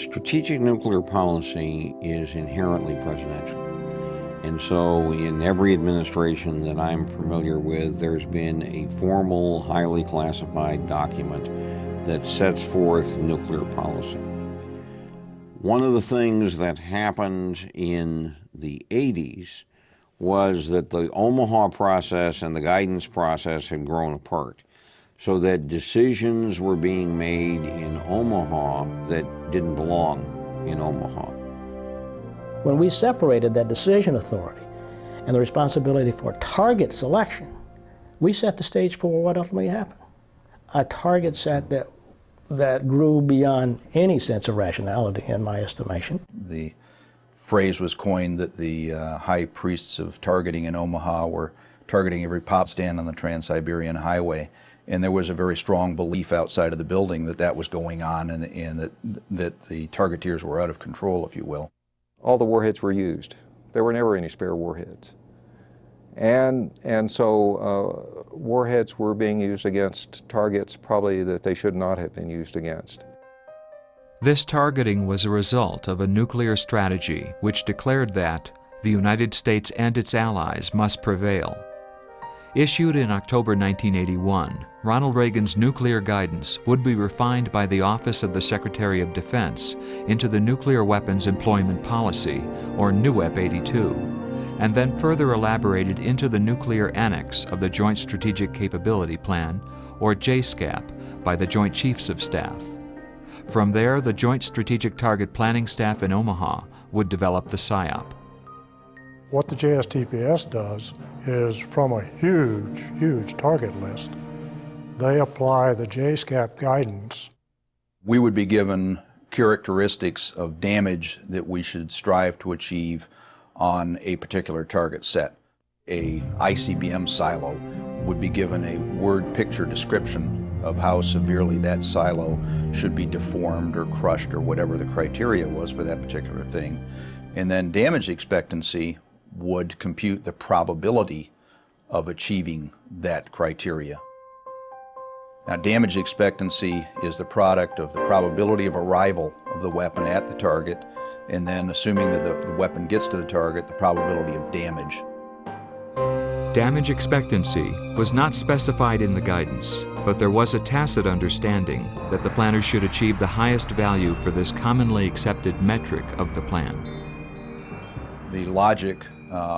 Strategic nuclear policy is inherently presidential. And so in every administration that I'm familiar with, there's been a formal, highly classified document that sets forth nuclear policy. One of the things that happened in the 80s was that the Omaha process and the guidance process had grown apart, so that decisions were being made in Omaha that didn't belong in Omaha. When we separated that decision authority and the responsibility for target selection, we set the stage for what ultimately happened. A target set that grew beyond any sense of rationality, in my estimation. The phrase was coined that the high priests of targeting in Omaha were targeting every pop stand on the Trans-Siberian Highway. And there was a very strong belief outside of the building that that was going on and that the targeteers were out of control, if you will. All the warheads were used. There were never any spare warheads. And so warheads were being used against targets probably that they should not have been used against. This targeting was a result of a nuclear strategy which declared that the United States and its allies must prevail. Issued in October 1981, Ronald Reagan's nuclear guidance would be refined by the Office of the Secretary of Defense into the Nuclear Weapons Employment Policy, or NUEP 82, and then further elaborated into the Nuclear Annex of the Joint Strategic Capability Plan, or JSCAP, by the Joint Chiefs of Staff. From there, the Joint Strategic Target Planning Staff in Omaha would develop the PSYOP. What the JSTPS does is, from a huge target list, they apply the JSCAP guidance. We would be given characteristics of damage that we should strive to achieve on a particular target set. A ICBM silo would be given a word picture description of how severely that silo should be deformed or crushed or whatever the criteria was for that particular thing. And then damage expectancy would compute the probability of achieving that criteria. Now, damage expectancy is the product of the probability of arrival of the weapon at the target, and then assuming that the weapon gets to the target, the probability of damage. Damage expectancy was not specified in the guidance, but there was a tacit understanding that the planners should achieve the highest value for this commonly accepted metric of the plan. The logic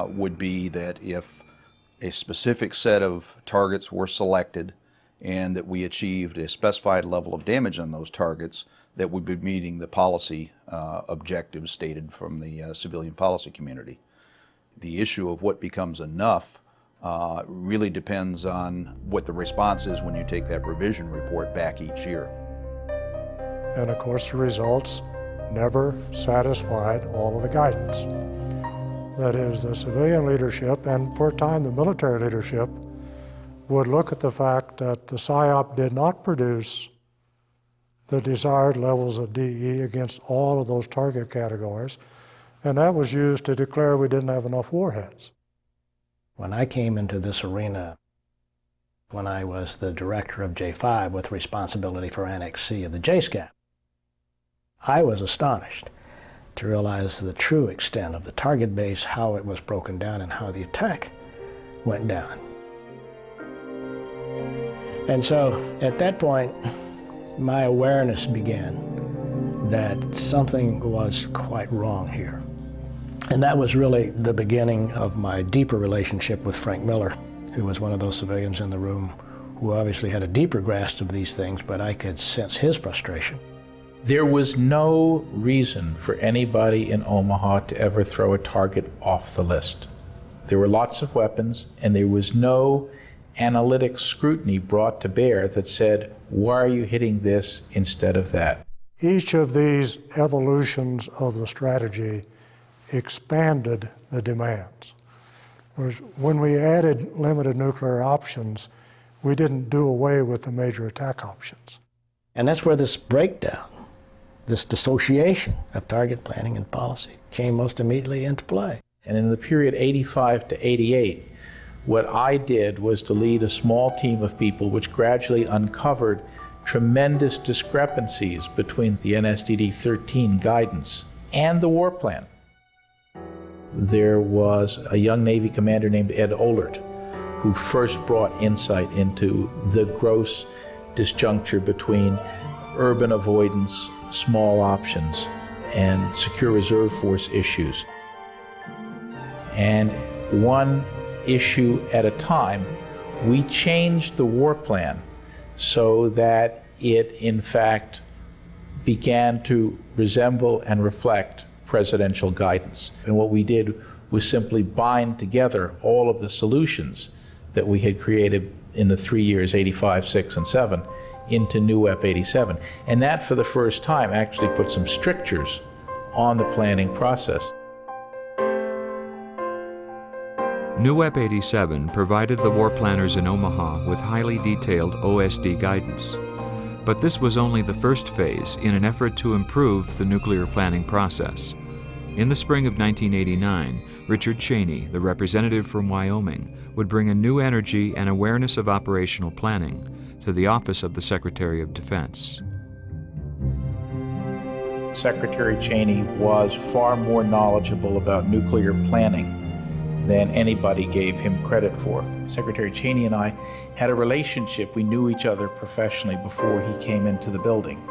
would be that if a specific set of targets were selected and that we achieved a specified level of damage on those targets, that would be meeting the policy objectives stated from the civilian policy community. The issue of what becomes enough really depends on what the response is when you take that revision report back each year. And of course the results never satisfied all of the guidance. That is, the civilian leadership, and for a time the military leadership, would look at the fact that the PSYOP did not produce the desired levels of DE against all of those target categories, and that was used to declare we didn't have enough warheads. When I came into this arena, when I was the director of J5 with responsibility for Annex C of the JSCAP, I was astonished to realize the true extent of the target base, how it was broken down, and how the attack went down. And so at that point, my awareness began that something was quite wrong here. And that was really the beginning of my deeper relationship with Frank Miller, who was one of those civilians in the room who obviously had a deeper grasp of these things, but I could sense his frustration. There was no reason for anybody in Omaha to ever throw a target off the list. There were lots of weapons, and there was no analytic scrutiny brought to bear that said, why are you hitting this instead of that? Each of these evolutions of the strategy expanded the demands. Whereas when we added limited nuclear options, we didn't do away with the major attack options. And that's where this breakdown, this dissociation of target planning and policy came most immediately into play. And in the period 85 to 88, what I did was to lead a small team of people which gradually uncovered tremendous discrepancies between the NSDD-13 guidance and the war plan. There was a young Navy commander named Ed Ohlert who first brought insight into the gross disjuncture between urban avoidance, small options, and secure reserve force issues. And one issue at a time, we changed the war plan so that it, in fact, began to resemble and reflect presidential guidance. And what we did was simply bind together all of the solutions that we had created in the 3 years, 85, 6, and 7, into New EP 87. And that, for the first time, actually put some strictures on the planning process. New EP 87 provided the war planners in Omaha with highly detailed OSD guidance. But this was only the first phase in an effort to improve the nuclear planning process. In the spring of 1989, Richard Cheney, the representative from Wyoming, would bring a new energy and awareness of operational planning to the Office of the Secretary of Defense. Secretary Cheney was far more knowledgeable about nuclear planning than anybody gave him credit for. Secretary Cheney and I had a relationship. We knew each other professionally before he came into the building.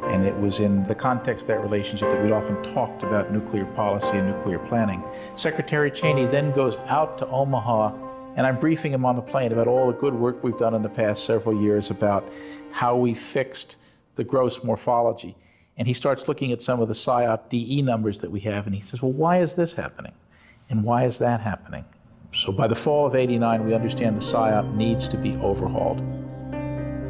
And it was in the context of that relationship that we'd often talked about nuclear policy and nuclear planning. Secretary Cheney then goes out to Omaha, and I'm briefing him on the plane about all the good work we've done in the past several years about how we fixed the gross morphology. And he starts looking at some of the PSYOP DE numbers that we have, and he says, well, why is this happening? And why is that happening? So by the fall of '89, we understand the PSYOP needs to be overhauled.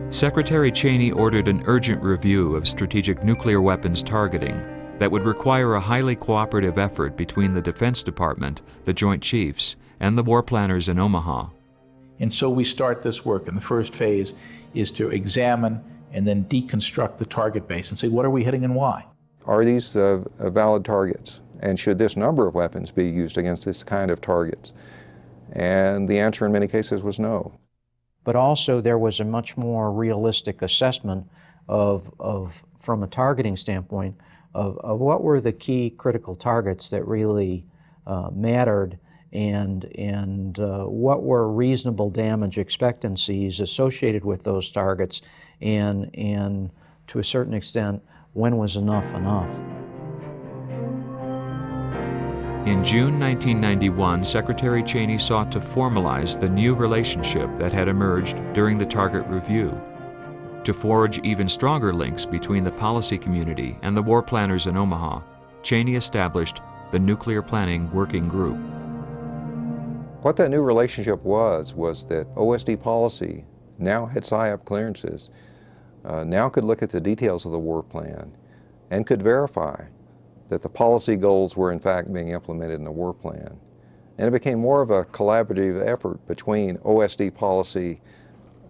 Secretary Cheney ordered an urgent review of strategic nuclear weapons targeting that would require a highly cooperative effort between the Defense Department, the Joint Chiefs, and the war planners in Omaha. And so we start this work, and the first phase is to examine and then deconstruct the target base and say, what are we hitting and why? Are these valid targets? And should this number of weapons be used against this kind of targets? And the answer in many cases was no. But also there was a much more realistic assessment of from a targeting standpoint, of what were the key critical targets that really mattered, and what were reasonable damage expectancies associated with those targets, and to a certain extent, when was enough enough? In June 1991, Secretary Cheney sought to formalize the new relationship that had emerged during the target review. To forge even stronger links between the policy community and the war planners in Omaha, Cheney established the Nuclear Planning Working Group. What that new relationship was that OSD policy now had PSYOP clearances, now could look at the details of the war plan and could verify that the policy goals were in fact being implemented in the war plan. And it became more of a collaborative effort between OSD policy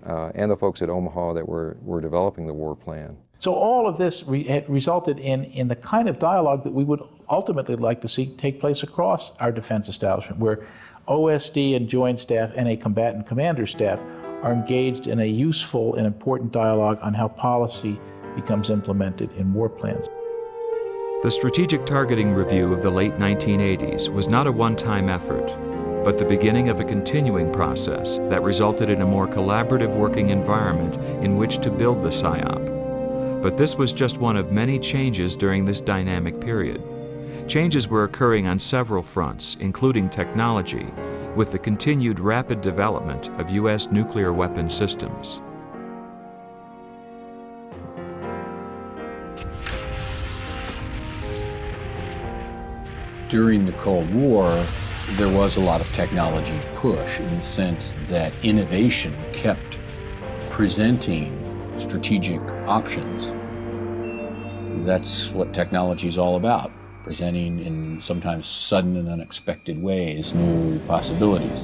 and the folks at Omaha that were developing the war plan. So all of this had resulted in the kind of dialogue that we would ultimately like to see take place across our defense establishment, where OSD and Joint Staff and a combatant commander staff are engaged in a useful and important dialogue on how policy becomes implemented in war plans. The Strategic Targeting Review of the late 1980s was not a one-time effort, but the beginning of a continuing process that resulted in a more collaborative working environment in which to build the PSYOP. But this was just one of many changes during this dynamic period. Changes were occurring on several fronts, including technology, with the continued rapid development of U.S. nuclear weapon systems. During the Cold War, there was a lot of technology push in the sense that innovation kept presenting strategic options. That's what technology is all about, presenting in sometimes sudden and unexpected ways new possibilities.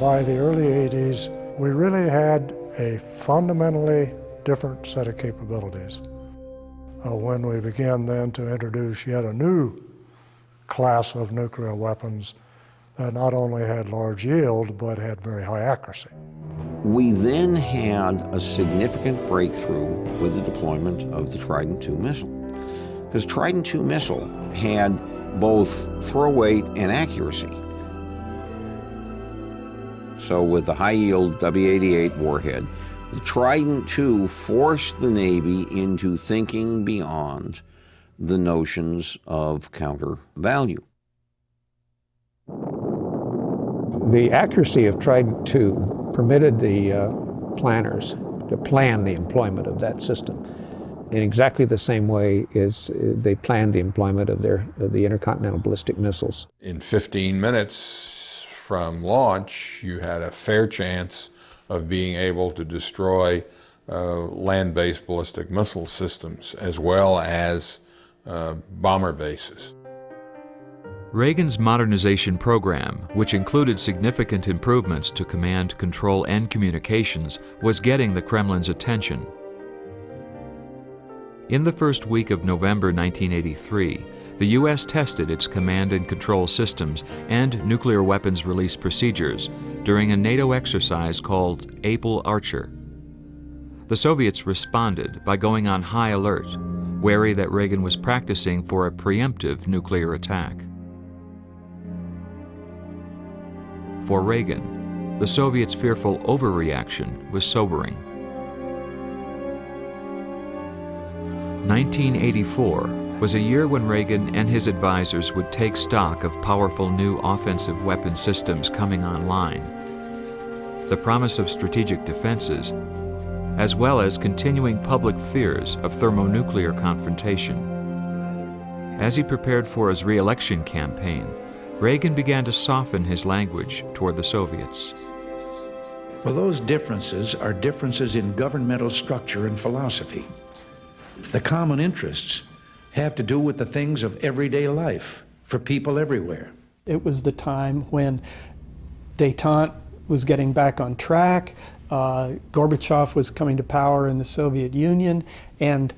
By the early 80s, we really had a fundamentally different set of capabilities. When we began then to introduce yet a new class of nuclear weapons that not only had large yield, but had very high accuracy. We then had a significant breakthrough with the deployment of the Trident II missile. Because Trident II missile had both throw weight and accuracy. So with the high-yield W-88 warhead, the Trident II forced the Navy into thinking beyond the notions of counter value. The accuracy of Trident II permitted the planners to plan the employment of that system in exactly the same way as they planned the employment of the intercontinental ballistic missiles. In 15 minutes from launch, you had a fair chance of being able to destroy land-based ballistic missile systems as well as bomber bases. Reagan's modernization program, which included significant improvements to command, control, and communications, was getting the Kremlin's attention. In the first week of November 1983, the U.S. tested its command and control systems and nuclear weapons release procedures during a NATO exercise called Able Archer. The Soviets responded by going on high alert, wary that Reagan was practicing for a preemptive nuclear attack. For Reagan, the Soviets' fearful overreaction was sobering. 1984 was a year when Reagan and his advisors would take stock of powerful new offensive weapon systems coming online, the promise of strategic defenses, as well as continuing public fears of thermonuclear confrontation. As he prepared for his re-election campaign, Reagan began to soften his language toward the Soviets. Well, those differences are differences in governmental structure and philosophy. The common interests have to do with the things of everyday life for people everywhere. It was the time when détente was getting back on track, Gorbachev was coming to power in the Soviet Union, and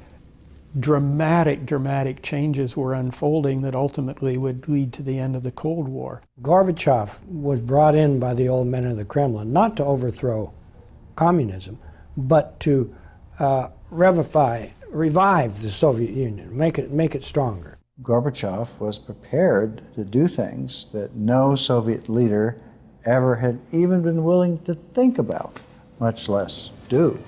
dramatic changes were unfolding that ultimately would lead to the end of the Cold War. Gorbachev was brought in by the old men of the Kremlin, not to overthrow communism, but to revive the Soviet Union, make it stronger. Gorbachev was prepared to do things that no Soviet leader ever had even been willing to think about, much less do.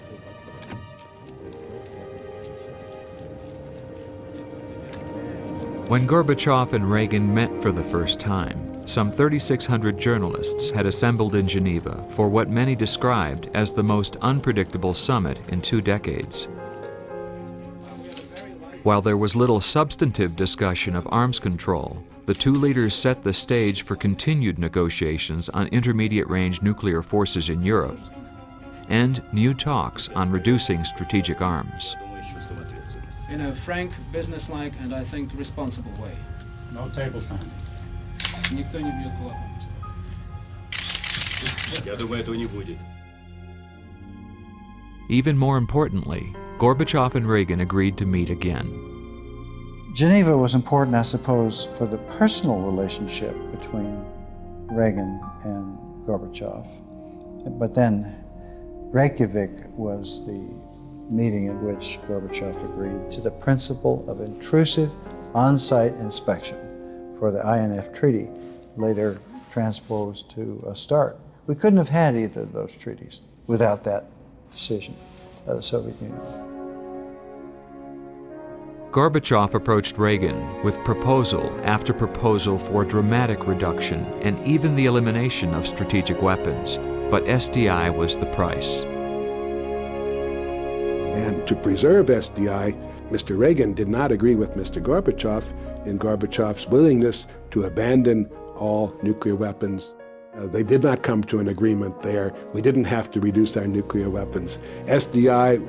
When Gorbachev and Reagan met for the first time, some 3,600 journalists had assembled in Geneva for what many described as the most unpredictable summit in 2 decades. While there was little substantive discussion of arms control, the two leaders set the stage for continued negotiations on intermediate-range nuclear forces in Europe and new talks on reducing strategic arms. In a frank, businesslike, and I think responsible way. No table time. Никто не бьет кулаком. Я думаю, этого не будет. Even more importantly, Gorbachev and Reagan agreed to meet again. Geneva was important, I suppose, for the personal relationship between Reagan and Gorbachev. But then Reykjavik was the meeting at which Gorbachev agreed to the principle of intrusive on-site inspection for the INF Treaty, later transposed to a START. We couldn't have had either of those treaties without that decision by the Soviet Union. Gorbachev approached Reagan with proposal after proposal for dramatic reduction and even the elimination of strategic weapons, but SDI was the price. And to preserve SDI, Mr. Reagan did not agree with Mr. Gorbachev in Gorbachev's willingness to abandon all nuclear weapons. They did not come to an agreement there. We didn't have to reduce our nuclear weapons. SDI,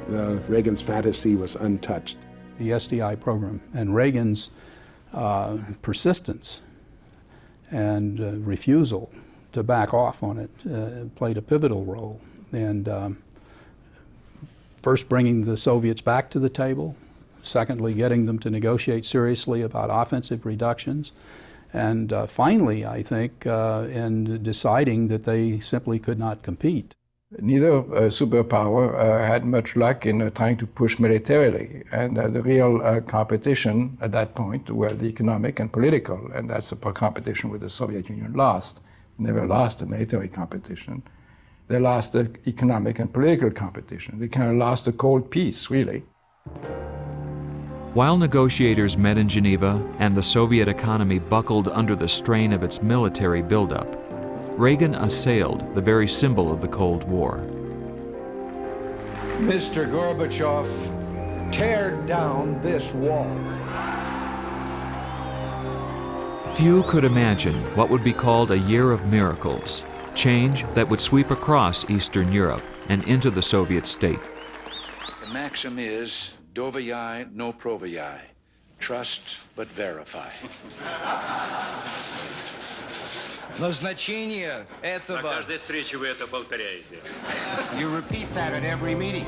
Reagan's fantasy, was untouched. The SDI program and Reagan's persistence and refusal to back off on it played a pivotal role. And first bringing the Soviets back to the table, secondly getting them to negotiate seriously about offensive reductions, and finally, I think, in deciding that they simply could not compete. Neither superpower had much luck in trying to push militarily, and the real competition at that point were the economic and political, and that's the competition with the Soviet Union lost. Never lost a military competition. They lost the economic and political competition. They kind of lost the cold peace, really. While negotiators met in Geneva and the Soviet economy buckled under the strain of its military buildup, Reagan assailed the very symbol of the Cold War. Mr. Gorbachev, tear down this wall. Few could imagine what would be called a year of miracles, change that would sweep across Eastern Europe and into the Soviet state. The maxim is, doviai no proviai, trust but verify. Назначение этого... На каждой встрече вы это повторяете. You repeat that at every meeting.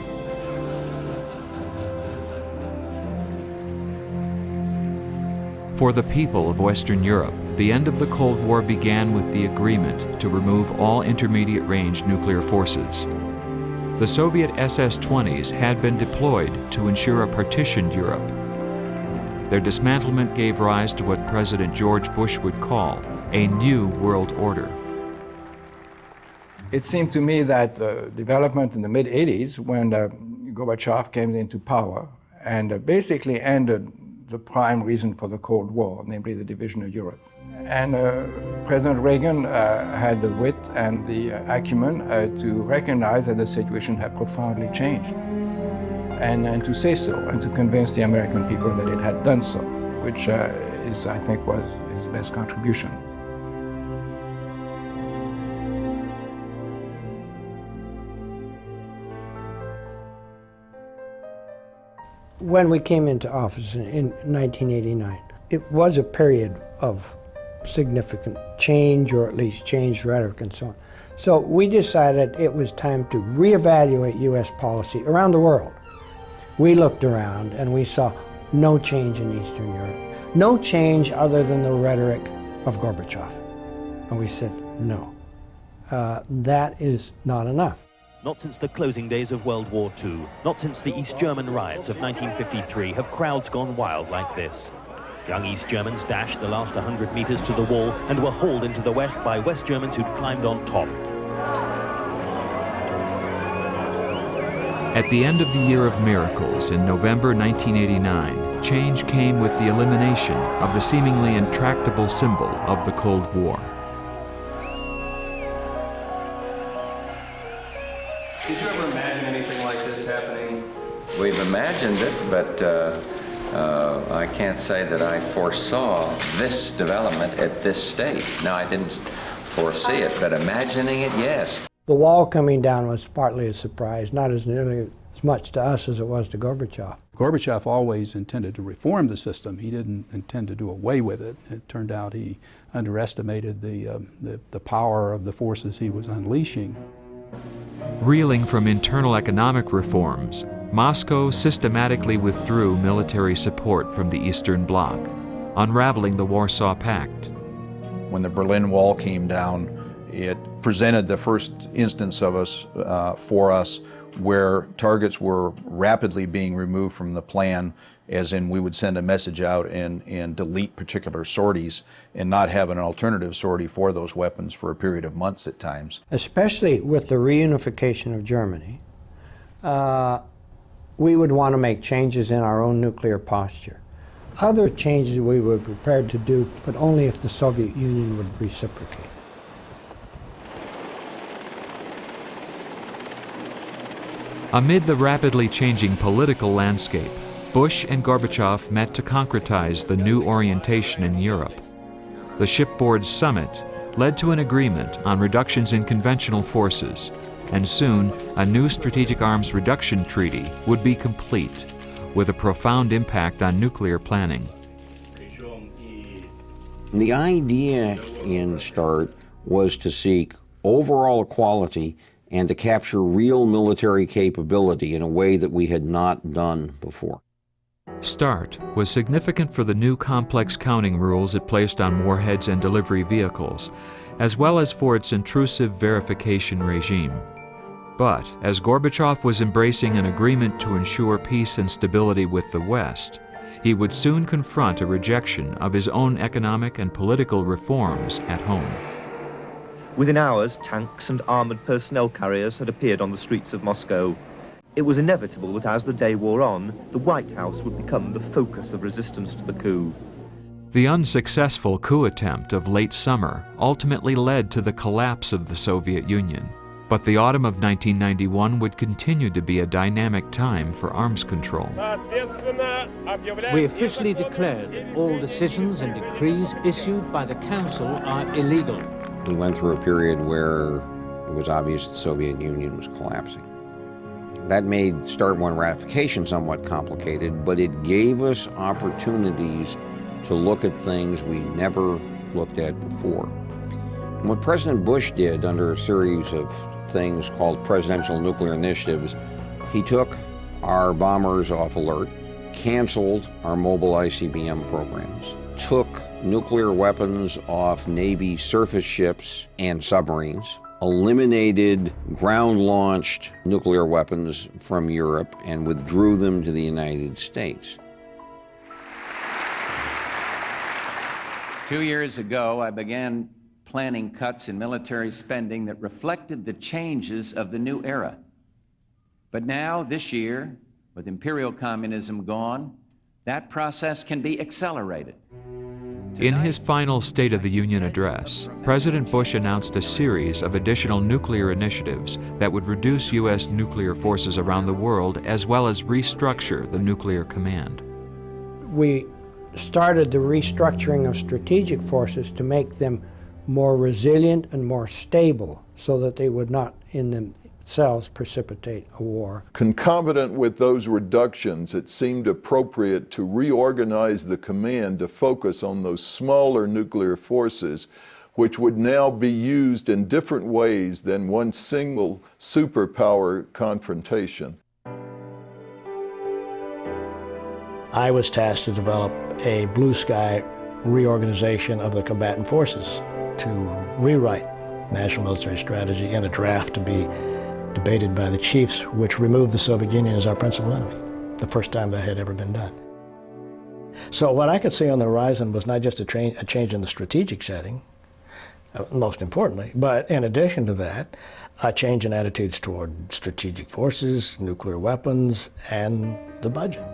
For the people of Western Europe, the end of the Cold War began with the agreement to remove all intermediate-range nuclear forces. The Soviet SS-20s had been deployed to ensure a partitioned Europe. Their dismantlement gave rise to what President George Bush would call a new world order. It seemed to me that the development in the mid-80s, when Gorbachev came into power and basically ended the prime reason for the Cold War, namely the division of Europe. And President Reagan had the wit and the acumen to recognize that the situation had profoundly changed, and to say so, and to convince the American people that it had done so, which I think was his best contribution. When we came into office in 1989, it was a period of significant change, or at least changed rhetoric and so on. So we decided it was time to reevaluate U.S. policy around the world. We looked around and we saw no change in Eastern Europe, no change other than the rhetoric of Gorbachev. And we said, no, that is not enough. Not since the closing days of World War II, not since the East German riots of 1953 have crowds gone wild like this. Young East Germans dashed the last 100 meters to the wall and were hauled into the West by West Germans who'd climbed on top. At the end of the Year of Miracles in November 1989, change came with the elimination of the seemingly intractable symbol of the Cold War. Did you ever imagine anything like this happening? We've imagined it, but I can't say that I foresaw this development at this stage. No, I didn't foresee it, but imagining it, yes. The wall coming down was partly a surprise, not as nearly as much to us as it was to Gorbachev. Gorbachev always intended to reform the system. He didn't intend to do away with it. It turned out he underestimated the power of the forces he was unleashing. Reeling from internal economic reforms, Moscow systematically withdrew military support from the Eastern Bloc, unraveling the Warsaw Pact. When the Berlin Wall came down, it presented the first instance of us, for us, where targets were rapidly being removed from the plan, as in we would send a message out and delete particular sorties and not have an alternative sortie for those weapons for a period of months at times. Especially with the reunification of Germany, we would want to make changes in our own nuclear posture. Other changes we were prepared to do, but only if the Soviet Union would reciprocate. Amid the rapidly changing political landscape, Bush and Gorbachev met to concretize the new orientation in Europe. The Shipboard Summit led to an agreement on reductions in conventional forces, and soon a new strategic arms reduction treaty would be complete, with a profound impact on nuclear planning. The idea in START was to seek overall equality and to capture real military capability in a way that we had not done before. START was significant for the new complex counting rules it placed on warheads and delivery vehicles, as well as for its intrusive verification regime. But as Gorbachev was embracing an agreement to ensure peace and stability with the West, he would soon confront a rejection of his own economic and political reforms at home. Within hours, tanks and armored personnel carriers had appeared on the streets of Moscow. It was inevitable that as the day wore on, the White House would become the focus of resistance to the coup. The unsuccessful coup attempt of late summer ultimately led to the collapse of the Soviet Union. But the autumn of 1991 would continue to be a dynamic time for arms control. We officially declare that all decisions and decrees issued by the Council are illegal. We went through a period where it was obvious the Soviet Union was collapsing. That made Start 1 ratification somewhat complicated, but it gave us opportunities to look at things we never looked at before. And what President Bush did under a series of things called presidential nuclear initiatives, he took our bombers off alert, canceled our mobile ICBM programs, took nuclear weapons off Navy surface ships and submarines, eliminated ground-launched nuclear weapons from Europe and withdrew them to the United States. 2 years ago, I began planning cuts in military spending that reflected the changes of the new era. But now, this year, with imperial communism gone, that process can be accelerated. In his final State of the Union address, President Bush announced a series of additional nuclear initiatives that would reduce U.S. nuclear forces around the world, as well as restructure the nuclear command. We started the restructuring of strategic forces to make them more resilient and more stable so that they would not in themselves precipitate a war. Concomitant with those reductions, it seemed appropriate to reorganize the command to focus on those smaller nuclear forces, which would now be used in different ways than one single superpower confrontation. I was tasked to develop a blue sky reorganization of the combatant forces to rewrite national military strategy in a draft to be debated by the chiefs, which removed the Soviet Union as our principal enemy, the first time that had ever been done. So what I could see on the horizon was not just a change in the strategic setting, most importantly, but in addition to that, a change in attitudes toward strategic forces, nuclear weapons, and the budget.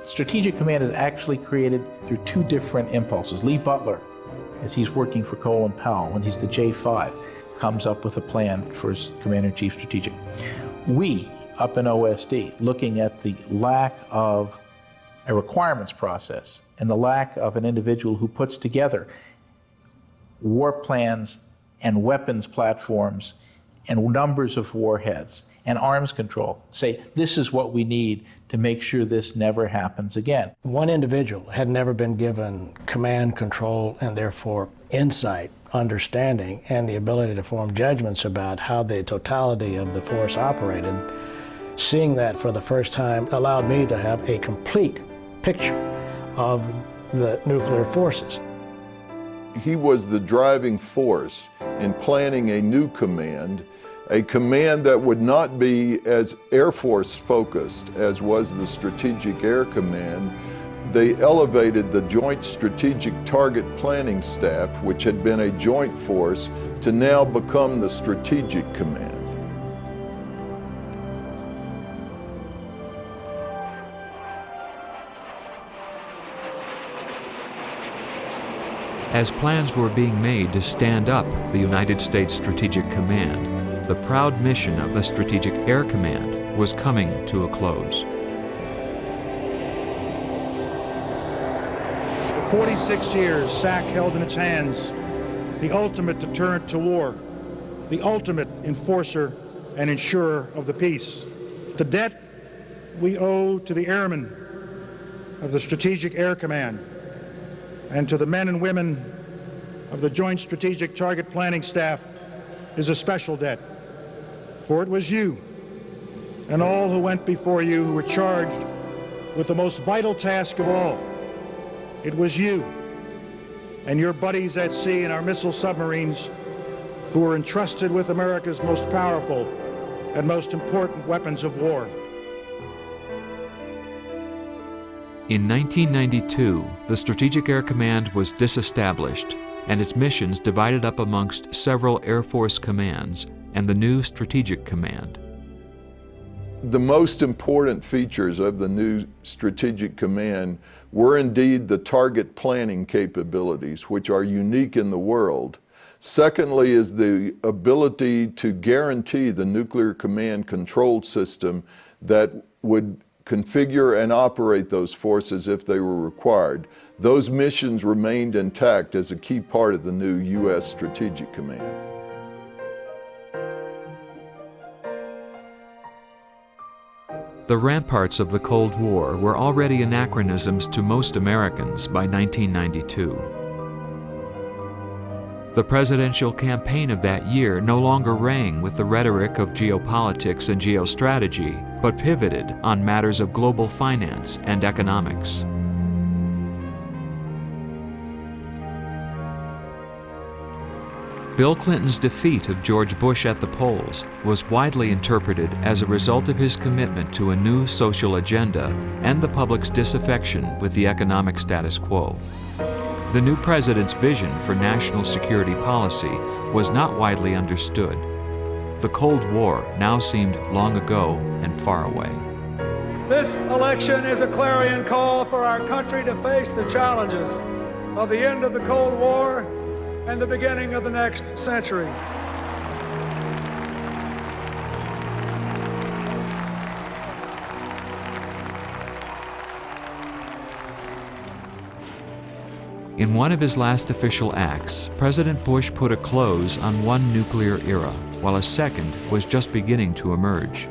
Strategic command is actually created through two different impulses. Lee Butler, as he's working for Colin Powell, when he's the J5, comes up with a plan for his Commander-in-Chief strategic. We, up in OSD, looking at the lack of a requirements process and the lack of an individual who puts together war plans and weapons platforms and numbers of warheads and arms control, say, this is what we need to make sure this never happens again. One individual had never been given command, control, and therefore insight, understanding, and the ability to form judgments about how the totality of the force operated. Seeing that for the first time allowed me to have a complete picture of the nuclear forces. He was the driving force in planning a new command, a command that would not be as Air Force focused as was the Strategic Air Command. They elevated the Joint Strategic Target Planning Staff, which had been a joint force, to now become the Strategic Command. As plans were being made to stand up the United States Strategic Command, the proud mission of the Strategic Air Command was coming to a close. 46 years, SAC held in its hands the ultimate deterrent to war, the ultimate enforcer and ensurer of the peace. The debt we owe to the airmen of the Strategic Air Command and to the men and women of the Joint Strategic Target Planning Staff is a special debt. For it was you and all who went before you who were charged with the most vital task of all. It was you and your buddies at sea in our missile submarines who were entrusted with America's most powerful and most important weapons of war. In 1992, the Strategic Air Command was disestablished and its missions divided up amongst several Air Force commands and the new Strategic Command. The most important features of the new Strategic Command were indeed the target planning capabilities, which are unique in the world. Secondly is the ability to guarantee the nuclear command control system that would configure and operate those forces if they were required. Those missions remained intact as a key part of the new U.S. Strategic Command. The ramparts of the Cold War were already anachronisms to most Americans by 1992. The presidential campaign of that year no longer rang with the rhetoric of geopolitics and geostrategy, but pivoted on matters of global finance and economics. Bill Clinton's defeat of George Bush at the polls was widely interpreted as a result of his commitment to a new social agenda and the public's disaffection with the economic status quo. The new president's vision for national security policy was not widely understood. The Cold War now seemed long ago and far away. This election is a clarion call for our country to face the challenges of the end of the Cold War and the beginning of the next century. In one of his last official acts, President Bush put a close on one nuclear era, while a second was just beginning to emerge.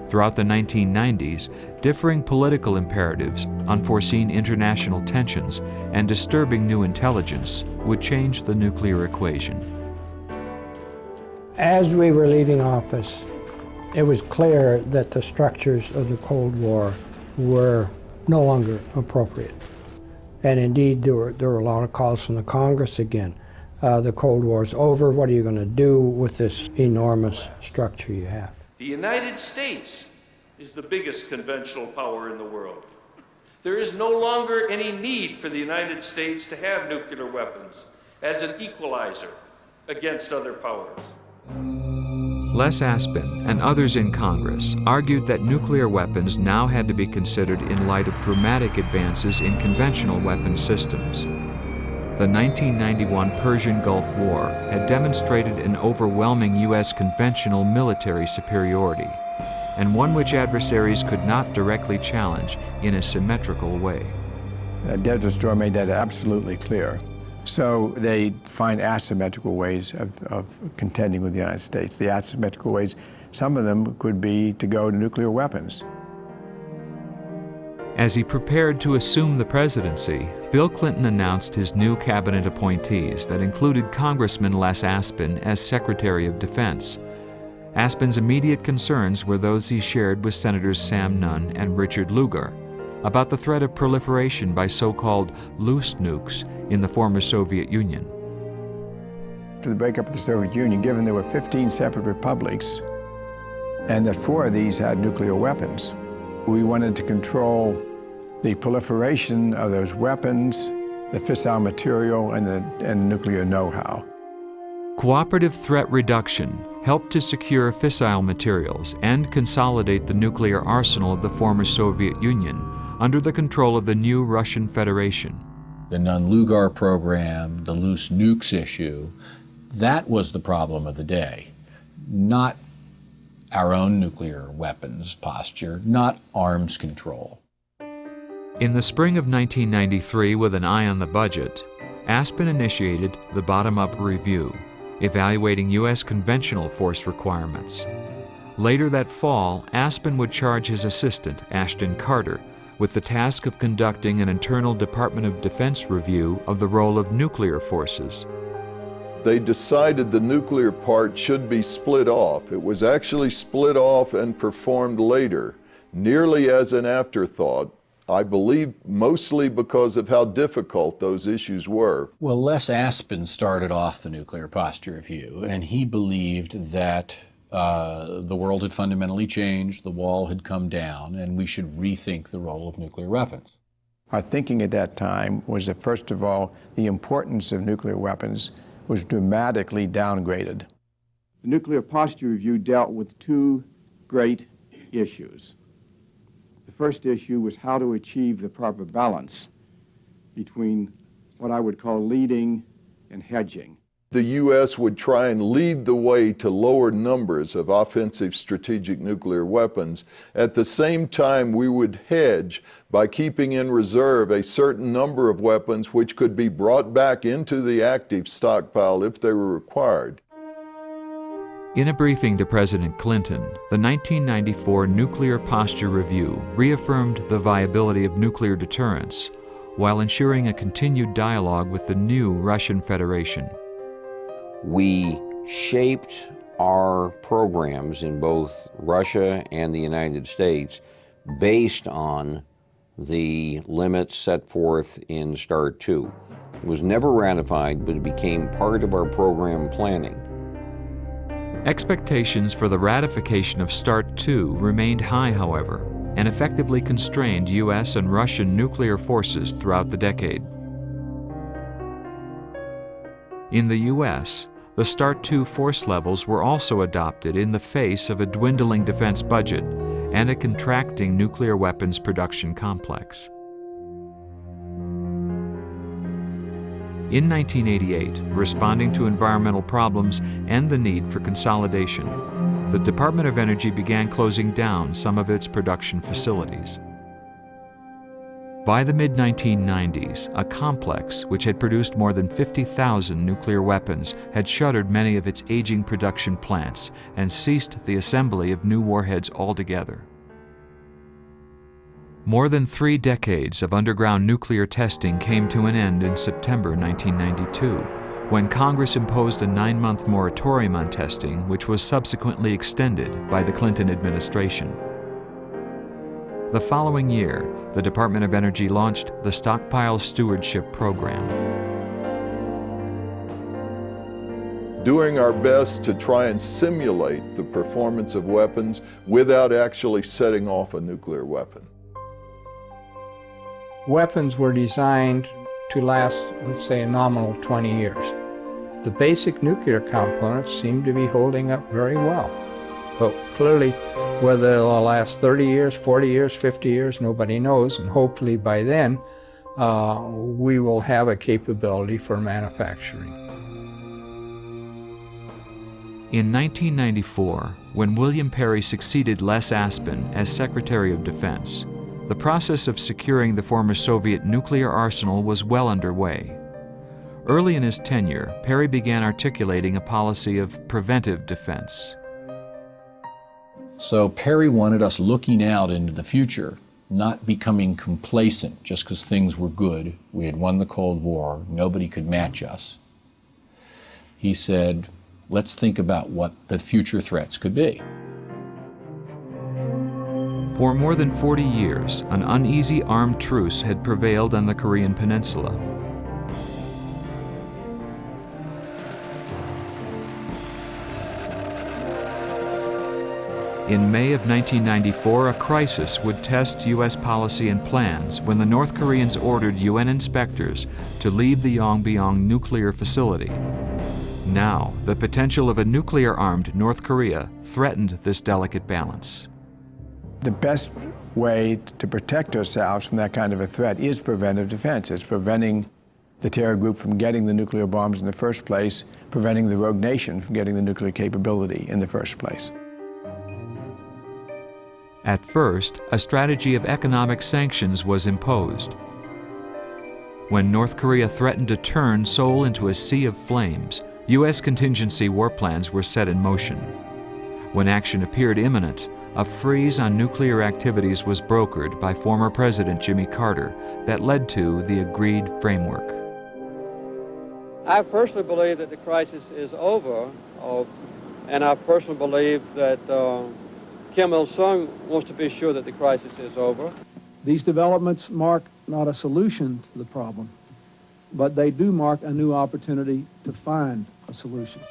Throughout the 1990s, differing political imperatives, unforeseen international tensions, and disturbing new intelligence would change the nuclear equation. As we were leaving office, it was clear that the structures of the Cold War were no longer appropriate. And indeed, there were a lot of calls from the Congress again. The Cold War's over. What are you going to do with this enormous structure you have? The United States is the biggest conventional power in the world. There is no longer any need for the United States to have nuclear weapons as an equalizer against other powers. Les Aspin and others in Congress argued that nuclear weapons now had to be considered in light of dramatic advances in conventional weapons systems. The 1991 Persian Gulf War had demonstrated an overwhelming U.S. conventional military superiority, and one which adversaries could not directly challenge in a symmetrical way. Desert Storm made that absolutely clear. So they find asymmetrical ways of contending with the United States. The asymmetrical ways, some of them could be to go to nuclear weapons. As he prepared to assume the presidency, Bill Clinton announced his new cabinet appointees that included Congressman Les Aspin as Secretary of Defense. Aspin's immediate concerns were those he shared with Senators Sam Nunn and Richard Lugar about the threat of proliferation by so-called loose nukes in the former Soviet Union. To the breakup of the Soviet Union, given there were 15 separate republics and that 4 of these had nuclear weapons, we wanted to control the proliferation of those weapons, the fissile material, and nuclear know-how. Cooperative threat reduction helped to secure fissile materials and consolidate the nuclear arsenal of the former Soviet Union under the control of the new Russian Federation. The Nunn-Lugar program, the loose nukes issue, that was the problem of the day, not our own nuclear weapons posture, not arms control. In the spring of 1993, with an eye on the budget, Aspin initiated the bottom-up review, evaluating U.S. conventional force requirements. Later that fall, Aspin would charge his assistant, Ashton Carter, with the task of conducting an internal Department of Defense review of the role of nuclear forces. They decided the nuclear part should be split off. It was actually split off and performed later, nearly as an afterthought, I believe mostly because of how difficult those issues were. Well, Les Aspin started off the nuclear posture review, and he believed that the world had fundamentally changed, the wall had come down, and we should rethink the role of nuclear weapons. Our thinking at that time was that, first of all, the importance of nuclear weapons was dramatically downgraded. The Nuclear Posture Review dealt with two great issues. The first issue was how to achieve the proper balance between what I would call leading and hedging. The U.S. would try and lead the way to lower numbers of offensive strategic nuclear weapons. At the same time, we would hedge by keeping in reserve a certain number of weapons which could be brought back into the active stockpile if they were required. In a briefing to President Clinton, the 1994 Nuclear Posture Review reaffirmed the viability of nuclear deterrence while ensuring a continued dialogue with the new Russian Federation. We shaped our programs in both Russia and the United States based on the limits set forth in START II. It was never ratified, but it became part of our program planning. Expectations for the ratification of START II remained high, however, and effectively constrained U.S. and Russian nuclear forces throughout the decade. In the U.S., the START II force levels were also adopted in the face of a dwindling defense budget and a contracting nuclear weapons production complex. In 1988, responding to environmental problems and the need for consolidation, the Department of Energy began closing down some of its production facilities. By the mid-1990s, a complex which had produced more than 50,000 nuclear weapons had shuttered many of its aging production plants and ceased the assembly of new warheads altogether. More than 3 decades of underground nuclear testing came to an end in September 1992, when Congress imposed a 9-month moratorium on testing, which was subsequently extended by the Clinton administration. The following year, the Department of Energy launched the Stockpile Stewardship Program. Doing our best to try and simulate the performance of weapons without actually setting off a nuclear weapon. Weapons were designed to last, let's say, a nominal 20 years. The basic nuclear components seem to be holding up very well. But clearly, whether they'll last 30 years, 40 years, 50 years, nobody knows. And hopefully by then, we will have a capability for manufacturing. In 1994, when William Perry succeeded Les Aspin as Secretary of Defense, the process of securing the former Soviet nuclear arsenal was well underway. Early in his tenure, Perry began articulating a policy of preventive defense. So Perry wanted us looking out into the future, not becoming complacent just because things were good. We had won the Cold War. Nobody could match us. He said, let's think about what the future threats could be. For more than 40 years, an uneasy armed truce had prevailed on the Korean Peninsula. In May of 1994, a crisis would test U.S. policy and plans when the North Koreans ordered UN inspectors to leave the Yongbyon nuclear facility. Now, the potential of a nuclear-armed North Korea threatened this delicate balance. The best way to protect ourselves from that kind of a threat is preventive defense. It's preventing the terror group from getting the nuclear bombs in the first place, preventing the rogue nation from getting the nuclear capability in the first place. At first, a strategy of economic sanctions was imposed. When North Korea threatened to turn Seoul into a sea of flames, U.S. contingency war plans were set in motion. When action appeared imminent, a freeze on nuclear activities was brokered by former President Jimmy Carter that led to the agreed framework. I personally believe that the crisis is over, and I personally believe that Kim Il-sung wants to be sure that the crisis is over. These developments mark not a solution to the problem, but they do mark a new opportunity to find a solution.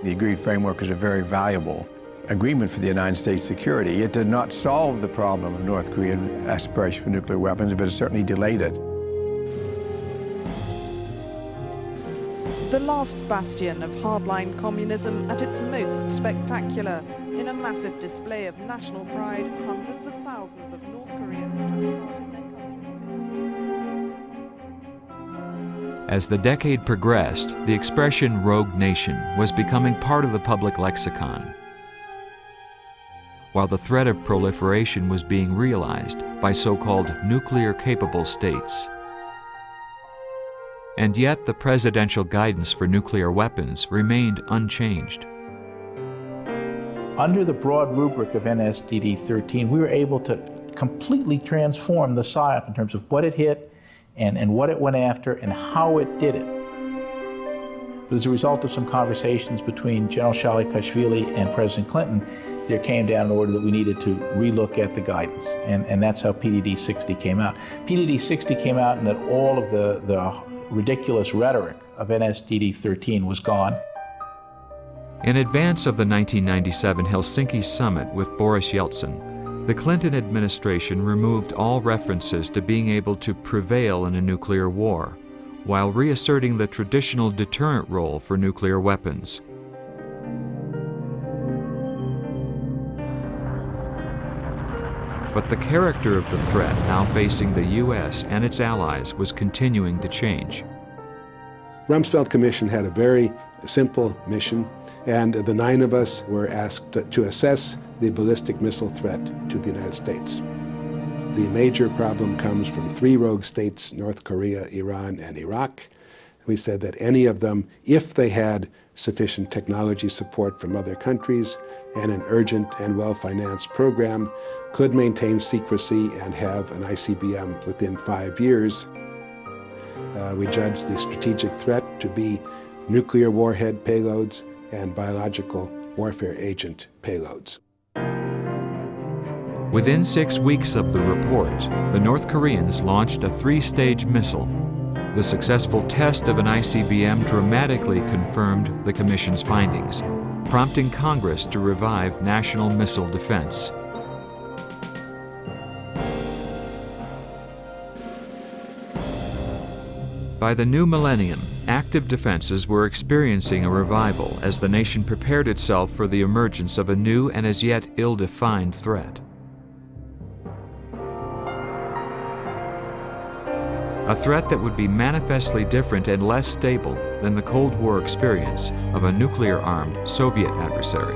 The agreed framework is a very valuable agreement for the United States security. It did not solve the problem of North Korean aspiration for nuclear weapons, but it certainly delayed it. The last bastion of hardline communism at its most spectacular. In a massive display of national pride, hundreds of thousands of North Koreans took part in their country's. As the decade progressed, the expression rogue nation was becoming part of the public lexicon, while the threat of proliferation was being realized by so-called nuclear-capable states. And yet the presidential guidance for nuclear weapons remained unchanged. Under the broad rubric of NSDD-13, we were able to completely transform the PSYOP in terms of what it hit and what it went after and how it did it. But as a result of some conversations between General Shalikashvili and President Clinton, there came down an order that we needed to relook at the guidance, and that's how PDD-60 came out. PDD-60 came out and that all of the ridiculous rhetoric of NSDD-13 was gone. In advance of the 1997 Helsinki summit with Boris Yeltsin, the Clinton administration removed all references to being able to prevail in a nuclear war, while reasserting the traditional deterrent role for nuclear weapons. But the character of the threat now facing the U.S. and its allies was continuing to change. Rumsfeld Commission had a very simple mission, and the 9 of us were asked to assess the ballistic missile threat to the United States. The major problem comes from 3 rogue states, North Korea, Iran, and Iraq. We said that any of them, if they had sufficient technology support from other countries and an urgent and well-financed program, could maintain secrecy and have an ICBM within 5 years. We judged the strategic threat to be nuclear warhead payloads and biological warfare agent payloads. Within 6 weeks of the report, the North Koreans launched a 3-stage missile. The successful test of an ICBM dramatically confirmed the Commission's findings, prompting Congress to revive national missile defense. By the new millennium, active defenses were experiencing a revival as the nation prepared itself for the emergence of a new and as yet ill-defined threat. A threat that would be manifestly different and less stable than the Cold War experience of a nuclear-armed Soviet adversary.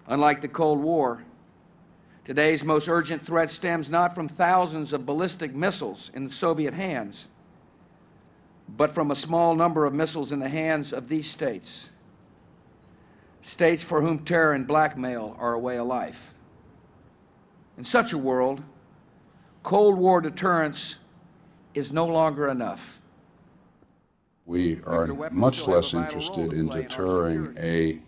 Unlike the Cold War, today's most urgent threat stems not from thousands of ballistic missiles in the Soviet hands, but from a small number of missiles in the hands of these states. States for whom terror and blackmail are a way of life. In such a world, Cold War deterrence is no longer enough. We are much less interested in deterring a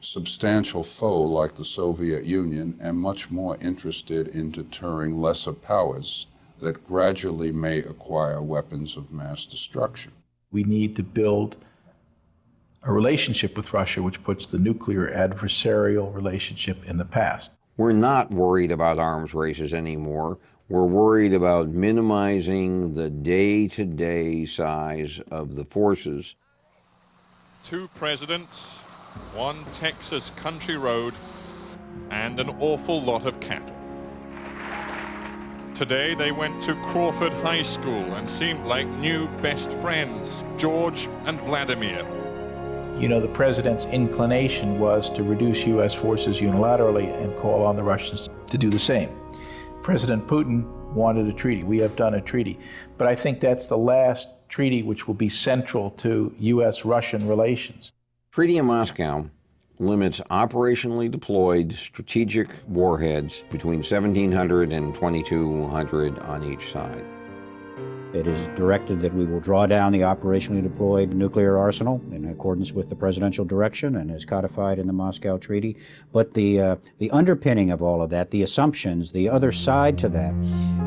substantial foe like the Soviet Union and much more interested in deterring lesser powers that gradually may acquire weapons of mass destruction. We need to build a relationship with Russia which puts the nuclear adversarial relationship in the past. We're not worried about arms races anymore. We're worried about minimizing the day-to-day size of the forces. 2 presidents, 1 Texas country road, and an awful lot of cattle. Today they went to Crawford High School and seemed like new best friends, George and Vladimir. You know, the president's inclination was to reduce U.S. forces unilaterally and call on the Russians to do the same. President Putin wanted a treaty. We have done a treaty. But I think that's the last treaty which will be central to U.S.-Russian relations. Treaty of Moscow limits operationally deployed strategic warheads between 1,700 and 2,200 on each side. It is directed that we will draw down the operationally deployed nuclear arsenal in accordance with the presidential direction and is codified in the Moscow Treaty. But the underpinning of all of that, the assumptions, the other side to that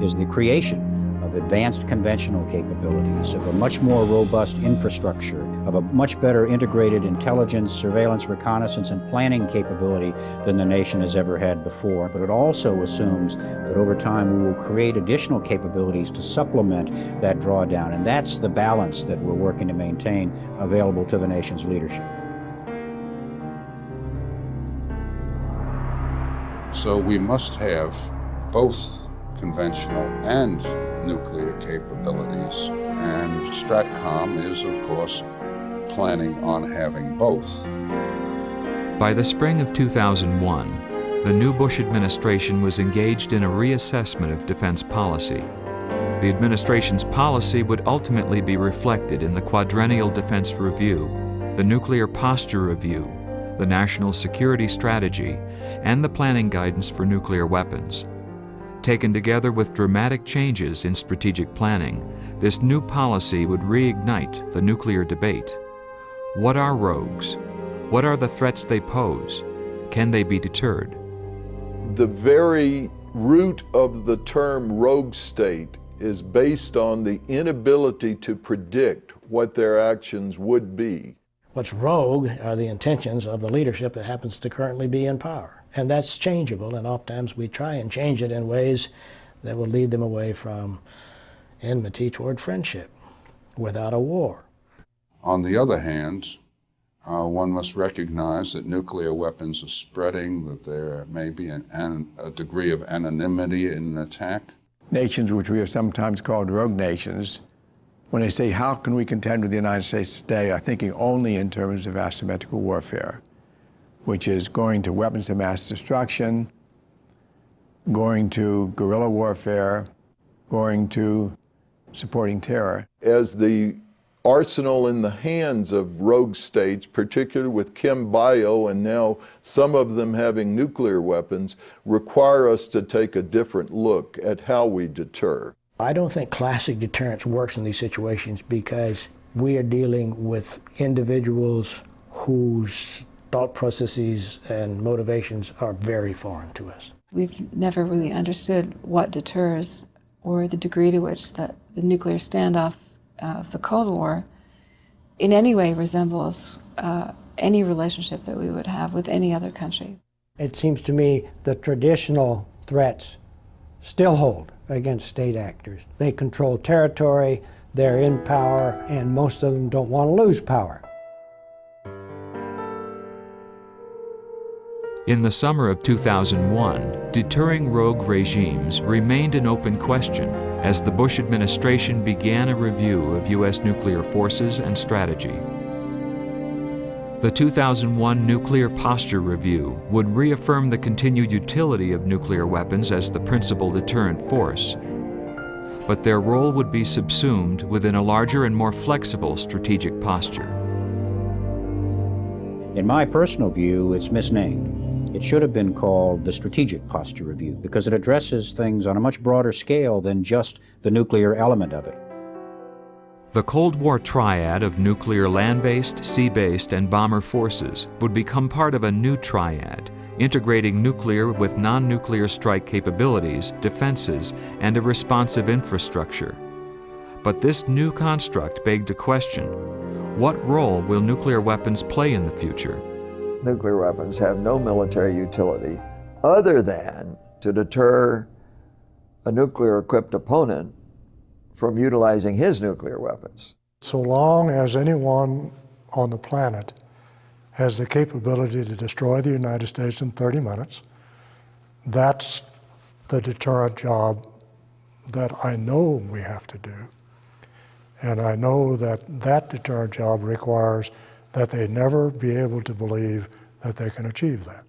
is the creation of advanced conventional capabilities, of a much more robust infrastructure, of a much better integrated intelligence, surveillance, reconnaissance, and planning capability than the nation has ever had before. But it also assumes that over time we will create additional capabilities to supplement that drawdown, and that's the balance that we're working to maintain available to the nation's leadership. So we must have both conventional and nuclear capabilities, and STRATCOM is, of course, planning on having both. By the spring of 2001, the new Bush administration was engaged in a reassessment of defense policy. The administration's policy would ultimately be reflected in the Quadrennial Defense Review, the Nuclear Posture Review, the National Security Strategy, and the Planning Guidance for Nuclear Weapons. Taken together with dramatic changes in strategic planning, this new policy would reignite the nuclear debate. What are rogues? What are the threats they pose? Can they be deterred? The very root of the term rogue state is based on the inability to predict what their actions would be. What's rogue are the intentions of the leadership that happens to currently be in power. And that's changeable, and oftentimes we try and change it in ways that will lead them away from enmity toward friendship without a war. On the other hand, one must recognize that nuclear weapons are spreading, that there may be a degree of anonymity in an attack. Nations which we have sometimes called rogue nations, when they say, how can we contend with the United States today, are thinking only in terms of asymmetrical warfare, which is going to weapons of mass destruction, going to guerrilla warfare, going to supporting terror. As the arsenal in the hands of rogue states, particularly with chem bio and now some of them having nuclear weapons, require us to take a different look at how we deter. I don't think classic deterrence works in these situations because we are dealing with individuals whose thought processes and motivations are very foreign to us. We've never really understood what deters or the degree to which that the nuclear standoff of the Cold War in any way resembles any relationship that we would have with any other country. It seems to me the traditional threats still hold against state actors. They control territory, they're in power, and most of them don't want to lose power. In the summer of 2001, deterring rogue regimes remained an open question as the Bush administration began a review of U.S. nuclear forces and strategy. The 2001 Nuclear Posture Review would reaffirm the continued utility of nuclear weapons as the principal deterrent force, but their role would be subsumed within a larger and more flexible strategic posture. In my personal view, it's misnamed. It should have been called the Strategic Posture Review because it addresses things on a much broader scale than just the nuclear element of it. The Cold War triad of nuclear land-based, sea-based, and bomber forces would become part of a new triad, integrating nuclear with non-nuclear strike capabilities, defenses, and a responsive infrastructure. But this new construct begged a question: what role will nuclear weapons play in the future? Nuclear weapons have no military utility other than to deter a nuclear-equipped opponent from utilizing his nuclear weapons. So long as anyone on the planet has the capability to destroy the United States in 30 minutes, that's the deterrent job that I know we have to do. And I know that that deterrent job requires that they never be able to believe that they can achieve that.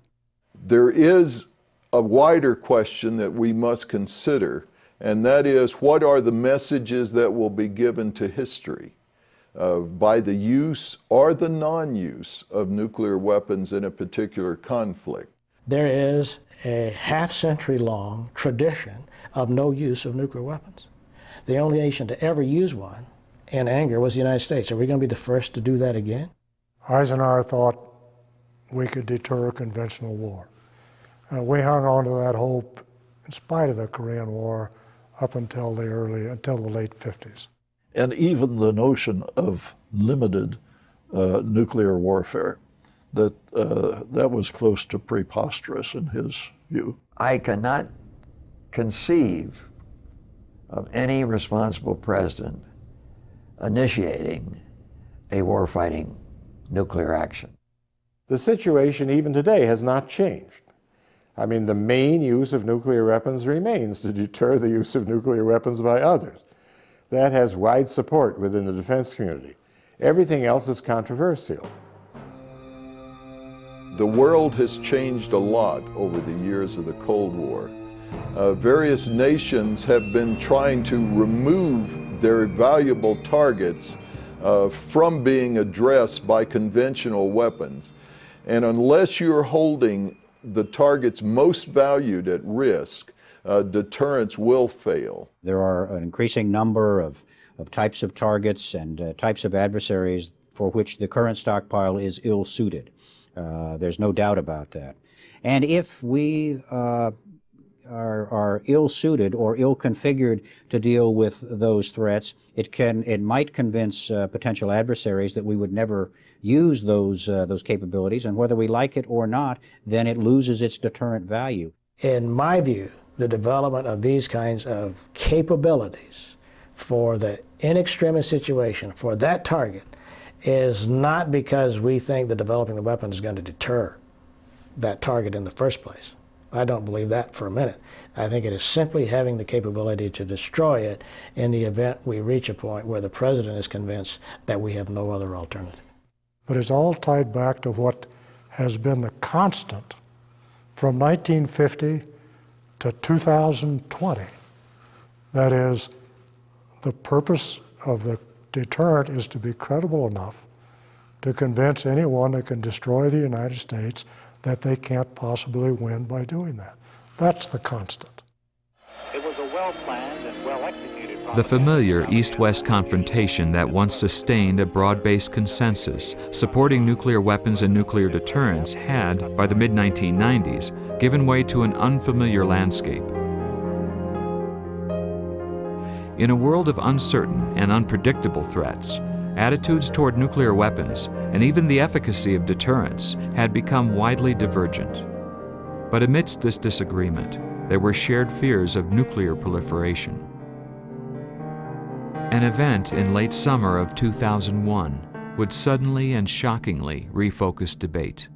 There is a wider question that we must consider, and that is, what are the messages that will be given to history? by the use or the non-use of nuclear weapons in a particular conflict. There is a half-century-long tradition of no use of nuclear weapons. The only nation to ever use one in anger was the United States. Are we going to be the first to do that again? Eisenhower thought we could deter conventional war. We hung on to that hope in spite of the Korean War up until the late 50s. And even the notion of limited nuclear warfare, that was close to preposterous in his view. I cannot conceive of any responsible president initiating a war-fighting nuclear action. The situation even today has not changed. I mean, the main use of nuclear weapons remains to deter the use of nuclear weapons by others. That has wide support within the defense community. Everything else is controversial. The world has changed a lot over the years of the Cold War. Various nations have been trying to remove their valuable targets from being addressed by conventional weapons. And unless you're holding the targets most valued at risk, deterrence will fail. There are an increasing number of types of targets and types of adversaries for which the current stockpile is ill-suited. There's no doubt about that. And if we are ill-suited or ill-configured to deal with those threats, it might convince potential adversaries that we would never use those capabilities, and whether we like it or not, then it loses its deterrent value. In my view, the development of these kinds of capabilities for the in extremis situation, for that target, is not because we think that developing the weapon is going to deter that target in the first place. I don't believe that for a minute. I think it is simply having the capability to destroy it in the event we reach a point where the president is convinced that we have no other alternative. But it's all tied back to what has been the constant from 1950 to 2020. That is, the purpose of the deterrent is to be credible enough to convince anyone that can destroy the United States that they can't possibly win by doing that. That's the constant. It was a well-planned and well-executed. The familiar East-West confrontation that once sustained a broad-based consensus supporting nuclear weapons and nuclear deterrence had, by the mid-1990s, given way to an unfamiliar landscape. In a world of uncertain and unpredictable threats, attitudes toward nuclear weapons and even the efficacy of deterrence had become widely divergent. But amidst this disagreement, there were shared fears of nuclear proliferation. An event in late summer of 2001 would suddenly and shockingly refocus debate.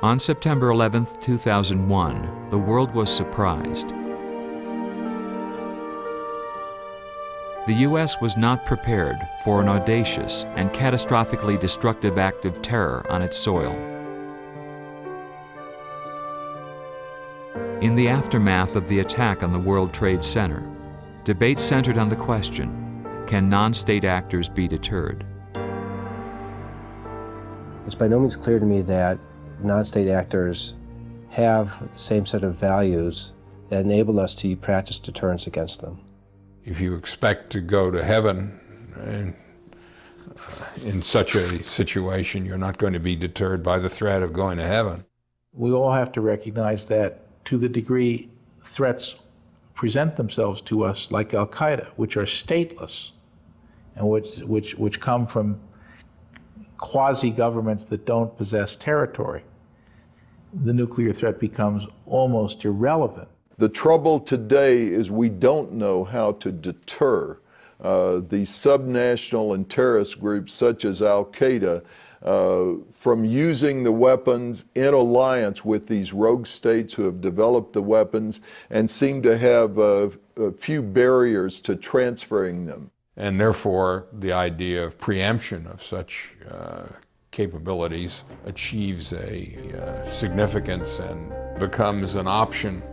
On September 11, 2001, the world was surprised. The U.S. was not prepared for an audacious and catastrophically destructive act of terror on its soil. In the aftermath of the attack on the World Trade Center, debate centered on the question, can non-state actors be deterred? It's by no means clear to me that non-state actors have the same set of values that enable us to practice deterrence against them. If you expect to go to heaven in such a situation, you're not going to be deterred by the threat of going to heaven. We all have to recognize that to the degree threats present themselves to us, like Al-Qaeda, which are stateless and which come from quasi-governments that don't possess territory, the nuclear threat becomes almost irrelevant. The trouble today is we don't know how to deter these subnational and terrorist groups such as Al-Qaeda from using the weapons in alliance with these rogue states who have developed the weapons and seem to have a few barriers to transferring them. And therefore, the idea of preemption of such capabilities achieves a significance and becomes an option.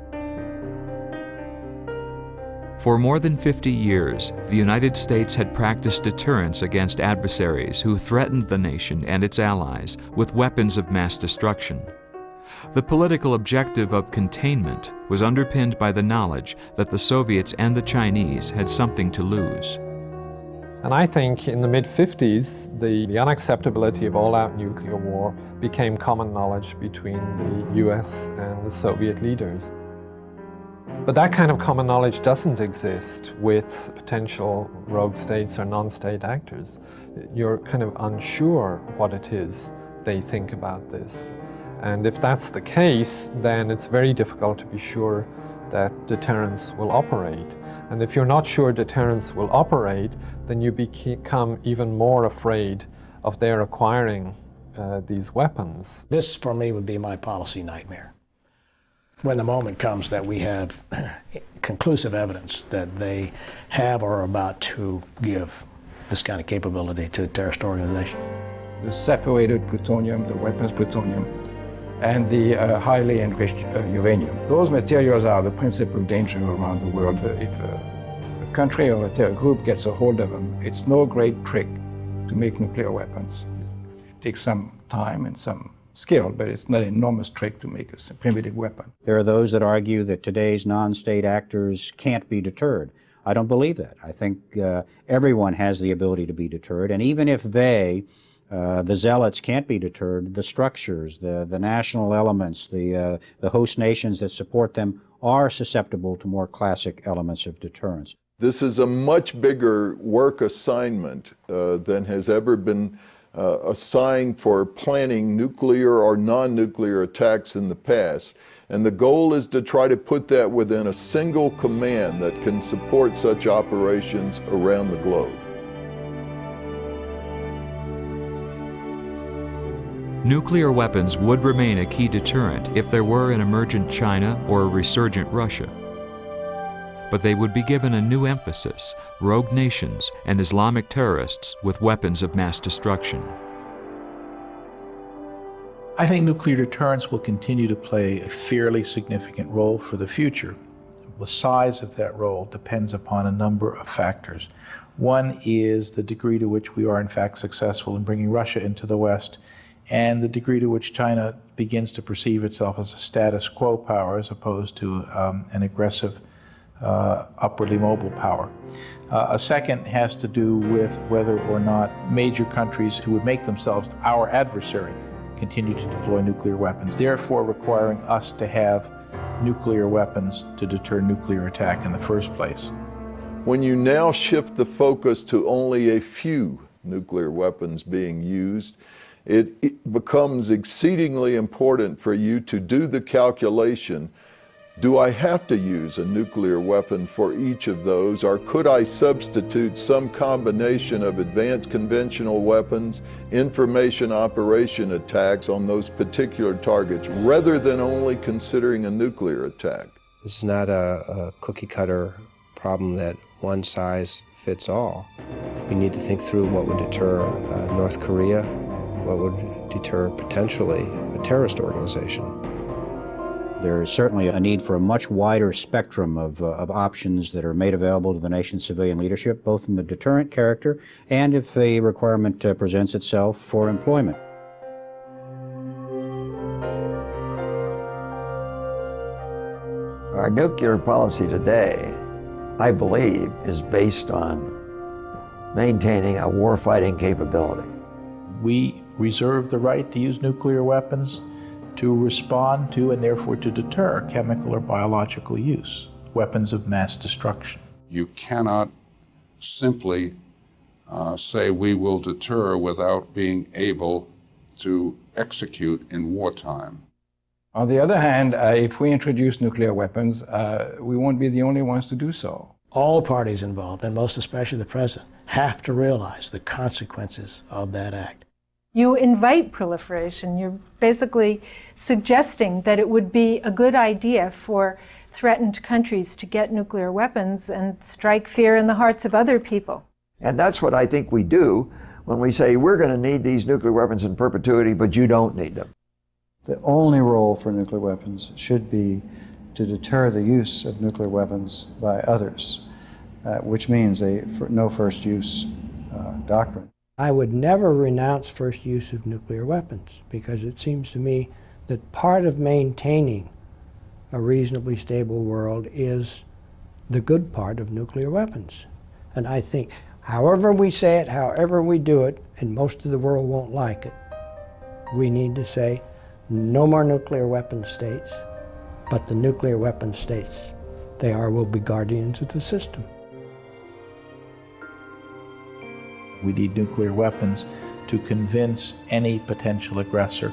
For more than 50 years, the United States had practiced deterrence against adversaries who threatened the nation and its allies with weapons of mass destruction. The political objective of containment was underpinned by the knowledge that the Soviets and the Chinese had something to lose. And I think in the mid-50s, the unacceptability of all-out nuclear war became common knowledge between the US and the Soviet leaders. But that kind of common knowledge doesn't exist with potential rogue states or non-state actors. You're kind of unsure what it is they think about this. And if that's the case, then it's very difficult to be sure that deterrence will operate. And if you're not sure deterrence will operate, then you become even more afraid of their acquiring these weapons. This, for me, would be my policy nightmare. When the moment comes that we have conclusive evidence that they have or are about to give this kind of capability to a terrorist organization. The separated plutonium, the weapons plutonium, and the highly enriched uranium. Those materials are the principal danger around the world. If a country or a terror group gets a hold of them, it's no great trick to make nuclear weapons. It takes some time and some skill, but it's not an enormous trick to make a primitive weapon. There are those that argue that today's non-state actors can't be deterred. I don't believe that. I think everyone has the ability to be deterred, and even if the zealots can't be deterred, the structures, the national elements, the host nations that support them are susceptible to more classic elements of deterrence. This is a much bigger work assignment than has ever been assigned for planning nuclear or non-nuclear attacks in the past. And the goal is to try to put that within a single command that can support such operations around the globe. Nuclear weapons would remain a key deterrent if there were an emergent China or a resurgent Russia. But they would be given a new emphasis: rogue nations and Islamic terrorists with weapons of mass destruction. I think nuclear deterrence will continue to play a fairly significant role for the future. The size of that role depends upon a number of factors. One is the degree to which we are in fact successful in bringing Russia into the West, and the degree to which China begins to perceive itself as a status quo power as opposed to an aggressive, upwardly mobile power. A second has to do with whether or not major countries who would make themselves our adversary continue to deploy nuclear weapons, therefore requiring us to have nuclear weapons to deter nuclear attack in the first place. When you now shift the focus to only a few nuclear weapons being used, it becomes exceedingly important for you to do the calculation: do I have to use a nuclear weapon for each of those, or could I substitute some combination of advanced conventional weapons, information operation attacks on those particular targets, rather than only considering a nuclear attack? This is not a cookie-cutter problem that one size fits all. We need to think through what would deter North Korea, what would deter potentially a terrorist organization. There is certainly a need for a much wider spectrum of options that are made available to the nation's civilian leadership, both in the deterrent character and if the requirement presents itself for employment. Our nuclear policy today, I believe, is based on maintaining a warfighting capability. We reserve the right to use nuclear weapons to respond to and therefore to deter chemical or biological use, weapons of mass destruction. You cannot simply say we will deter without being able to execute in wartime. On the other hand, if we introduce nuclear weapons, we won't be the only ones to do so. All parties involved, and most especially the President, have to realize the consequences of that act. You invite proliferation. You're basically suggesting that it would be a good idea for threatened countries to get nuclear weapons and strike fear in the hearts of other people. And that's what I think we do when we say we're going to need these nuclear weapons in perpetuity, but you don't need them. The only role for nuclear weapons should be to deter the use of nuclear weapons by others, which means a no first use doctrine. I would never renounce first use of nuclear weapons, because it seems to me that part of maintaining a reasonably stable world is the good part of nuclear weapons. And I think however we say it, however we do it, and most of the world won't like it, we need to say no more nuclear weapon states, but the nuclear weapon states they will be guardians of the system. We need nuclear weapons to convince any potential aggressor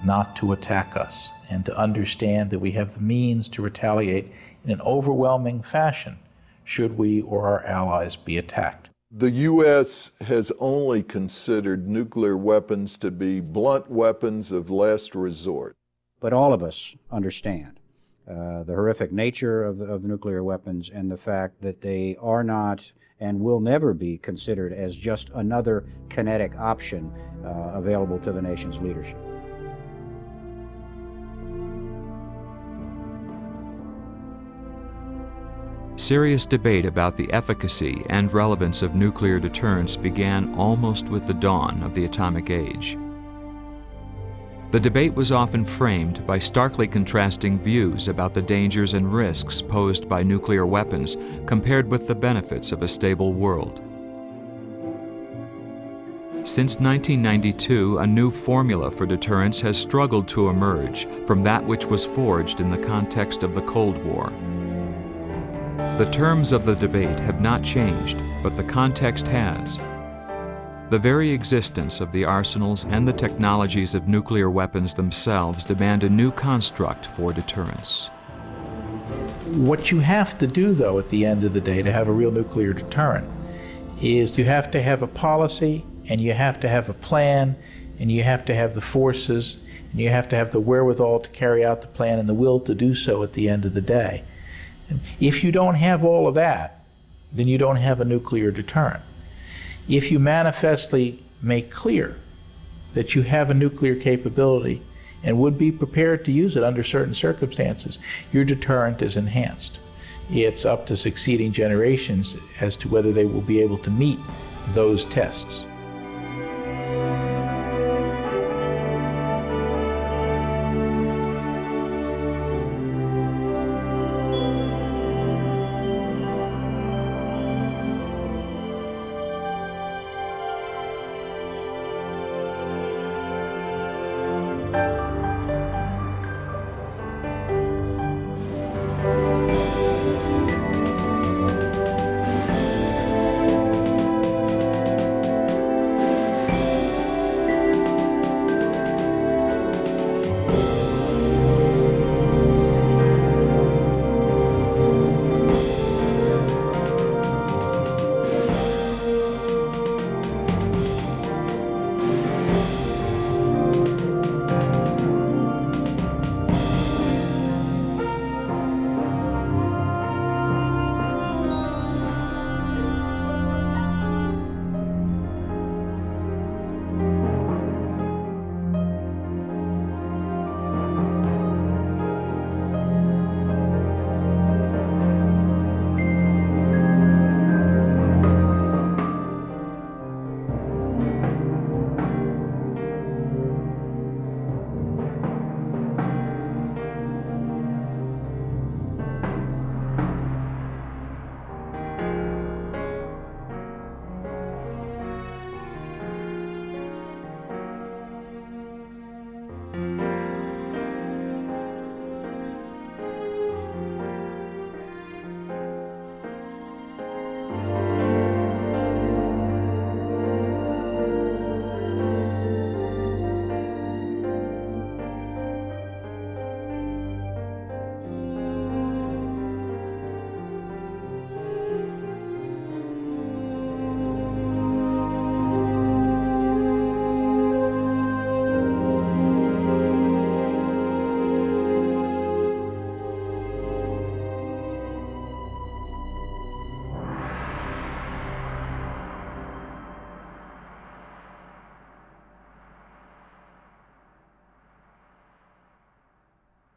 not to attack us, and to understand that we have the means to retaliate in an overwhelming fashion should we or our allies be attacked. The U.S. has only considered nuclear weapons to be blunt weapons of last resort. But all of us understand the horrific nature of the nuclear weapons, and the fact that they are not and will never be considered as just another kinetic option available to the nation's leadership. Serious debate about the efficacy and relevance of nuclear deterrence began almost with the dawn of the atomic age. The debate was often framed by starkly contrasting views about the dangers and risks posed by nuclear weapons compared with the benefits of a stable world. Since 1992, a new formula for deterrence has struggled to emerge from that which was forged in the context of the Cold War. The terms of the debate have not changed, but the context has. The very existence of the arsenals and the technologies of nuclear weapons themselves demand a new construct for deterrence. What you have to do, though, at the end of the day, to have a real nuclear deterrent, is you have to have a policy, and you have to have a plan, and you have to have the forces, and you have to have the wherewithal to carry out the plan and the will to do so at the end of the day. If you don't have all of that, then you don't have a nuclear deterrent. If you manifestly make clear that you have a nuclear capability and would be prepared to use it under certain circumstances, your deterrent is enhanced. It's up to succeeding generations as to whether they will be able to meet those tests.